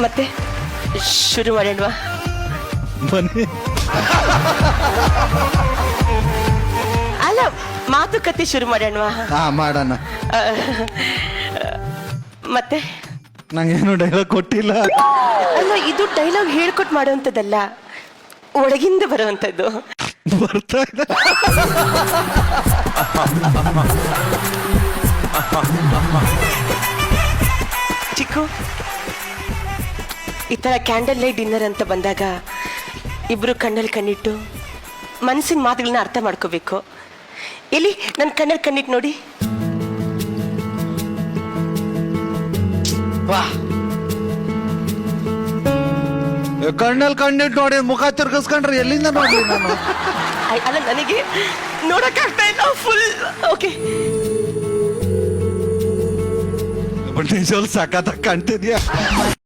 ಮತ್ತೆ ಶುರು ಮಾಡೋಣವಾ? ಬನ್ನಿ. ಅಲ್ಲ, ಮಾತುಕತೆ ಶುರು ಮಾಡೋಣವಾ? ಹಾ ಮಾಡೋಣ. ಮತ್ತೆ ನಂಗೇನು ಡೈಲಾಗ್ ಕೊಟ್ಟಿಲ್ಲ. ಅಲ್ಲ, ಇದು ಡೈಲಾಗ್ ಹೇಳ್ಕೊಟ್ಟು ಮಾಡುವಂಥದ್ದಲ್ಲ, ಒಳಗಿಂದ ಬರುವಂಥದ್ದು. ಬರ್ತಾ ಇದೆ. ಚಿಕ್ಕು, ಈ ಥರ ಕ್ಯಾಂಡಲ್ ಲೈಟ್ ಡಿನ್ನರ್ ಅಂತ ಬಂದಾಗ ಇಬ್ರು ಕಣ್ಣಲ್ಲಿ ಕಣ್ಣಿಟ್ಟು ಮನಸ್ಸಿನ ಮಾತುಗಳನ್ನ ಅರ್ಥ ಮಾಡ್ಕೋಬೇಕು. ಎಲ್ಲಿ ನನ್ನ ಕಣ್ಣಲ್ಲಿ ಕಣ್ಣಿಟ್ಟು ನೋಡಿ. ಕಣ್ಣಲ್ಲಿ ಕಣ್ಣಿಟ್ಟು ನೋಡಿ ಮುಖ ತಿರ್ಗಿಸ್ಕೊಂಡ್ರೆ ಎಲ್ಲಿಂದ ನೋಡಿ ನಾನು? ಅಲ್ಲ, ನನಗೆ ನೋಡಕ್ಕಾಗ್ತಾ ಇಲ್ಲ ಫುಲ್. ಓಕೆ, ನಿಜವಲ್ಲಿ ಸಖತ್ತಾಗಿ ಕಾಣ್ತಿದ್ಯಾ?